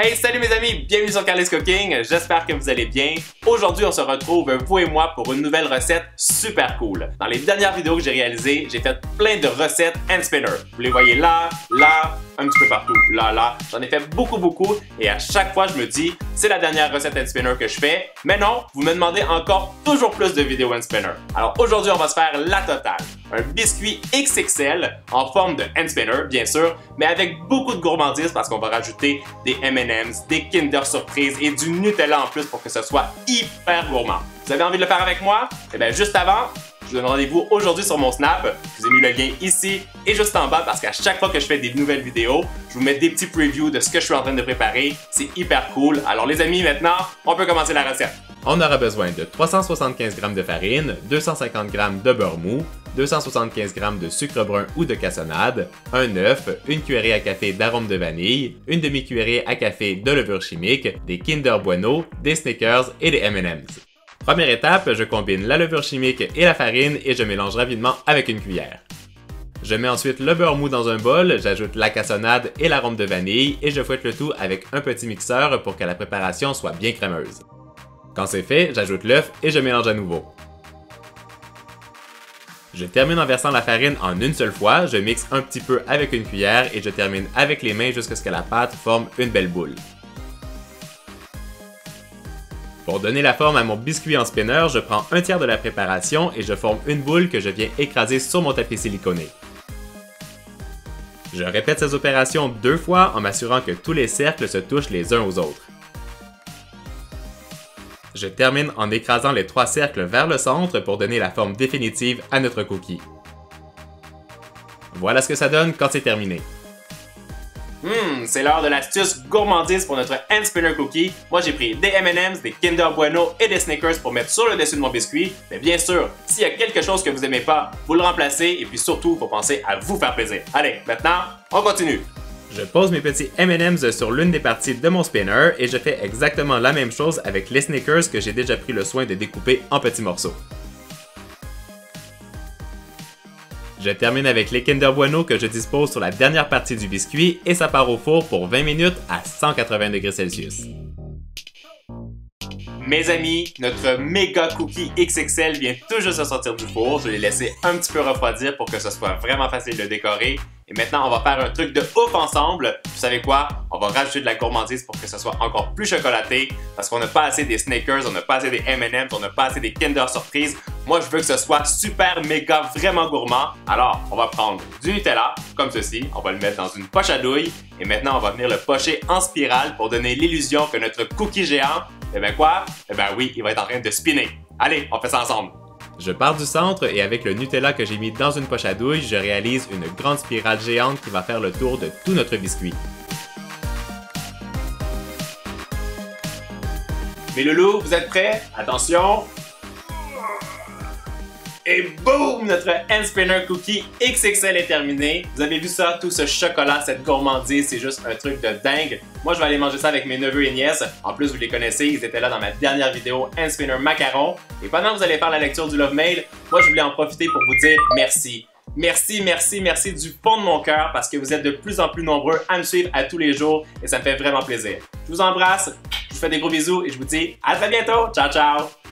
Hey, salut mes amis, bienvenue sur Carly's Cooking, j'espère que vous allez bien. Aujourd'hui, on se retrouve, vous et moi, pour une nouvelle recette super cool. Dans les dernières vidéos que j'ai réalisées, j'ai fait plein de recettes hand spinner. Vous les voyez là, un petit peu partout, là. J'en ai fait beaucoup et à chaque fois, je me dis, c'est la dernière recette hand spinner que je fais. Mais non, vous me demandez encore toujours plus de vidéos hand spinner. Alors aujourd'hui, on va se faire la totale. Un biscuit XXL en forme de hand spinner, bien sûr, mais avec beaucoup de gourmandise parce qu'on va rajouter des M&M's, des Kinder Surprise et du Nutella en plus pour que ce soit hyper gourmand. Vous avez envie de le faire avec moi? Eh bien, juste avant, je vous donne rendez-vous aujourd'hui sur mon Snap. Je vous ai mis le lien ici et juste en bas parce qu'à chaque fois que je fais des nouvelles vidéos, je vous mets des petits previews de ce que je suis en train de préparer. C'est hyper cool. Alors les amis, maintenant, on peut commencer la recette. On aura besoin de 375 g de farine, 250 g de beurre mou, 275 g de sucre brun ou de cassonade, un œuf, une cuillerée à café d'arôme de vanille, une demi-cuillerée à café de levure chimique, des Kinder Bueno, des Snickers et des M&M's. Première étape, je combine la levure chimique et la farine et je mélange rapidement avec une cuillère. Je mets ensuite le beurre mou dans un bol, j'ajoute la cassonade et l'arôme de vanille et je fouette le tout avec un petit mixeur pour que la préparation soit bien crémeuse. Quand c'est fait, j'ajoute l'œuf et je mélange à nouveau. Je termine en versant la farine en une seule fois, je mixe un petit peu avec une cuillère et je termine avec les mains jusqu'à ce que la pâte forme une belle boule. Pour donner la forme à mon biscuit en spinner, je prends un tiers de la préparation et je forme une boule que je viens écraser sur mon tapis siliconé. Je répète ces opérations 2 fois en m'assurant que tous les cercles se touchent les uns aux autres. Je termine en écrasant les 3 cercles vers le centre pour donner la forme définitive à notre cookie. Voilà ce que ça donne quand c'est terminé. C'est l'heure de l'astuce gourmandise pour notre hand spinner cookie. Moi, j'ai pris des M&M's, des Kinder Bueno et des Snickers pour mettre sur le dessus de mon biscuit. Mais bien sûr, s'il y a quelque chose que vous aimez pas, vous le remplacez et puis surtout, il faut penser à vous faire plaisir. Allez, maintenant, on continue. Je pose mes petits M&M's sur l'une des parties de mon spinner et je fais exactement la même chose avec les Snickers que j'ai déjà pris le soin de découper en petits morceaux. Je termine avec les Kinder Bueno que je dispose sur la dernière partie du biscuit et ça part au four pour 20 minutes à 180 degrés Celsius. Mes amis, notre méga cookie XXL vient tout juste de sortir du four. Je l'ai laissé un petit peu refroidir pour que ce soit vraiment facile de décorer. Et maintenant, on va faire un truc de ouf ensemble. Vous savez quoi? On va rajouter de la gourmandise pour que ce soit encore plus chocolaté parce qu'on n'a pas assez des Snickers, on n'a pas assez des M&M's, on n'a pas assez des Kinder Surprise. Moi, je veux que ce soit super, méga, vraiment gourmand. Alors, on va prendre du Nutella, comme ceci. On va le mettre dans une poche à douille. Et maintenant, on va venir le pocher en spirale pour donner l'illusion que notre cookie géant, eh bien quoi? Eh bien oui, il va être en train de spinner. Allez, on fait ça ensemble. Je pars du centre et avec le Nutella que j'ai mis dans une poche à douille, je réalise une grande spirale géante qui va faire le tour de tout notre biscuit. Mes loulous, vous êtes prêts? Attention! Et boum! Notre hand spinner cookie XXL est terminé. Vous avez vu ça? Tout ce chocolat, cette gourmandise, c'est juste un truc de dingue. Moi, je vais aller manger ça avec mes neveux et nièces. En plus, vous les connaissez, ils étaient là dans ma dernière vidéo hand spinner macaron. Et pendant que vous allez faire la lecture du Love Mail, moi, je voulais en profiter pour vous dire merci. Merci du fond de mon cœur parce que vous êtes de plus en plus nombreux à me suivre à tous les jours et ça me fait vraiment plaisir. Je vous embrasse, je vous fais des gros bisous et je vous dis à très bientôt. Ciao, ciao!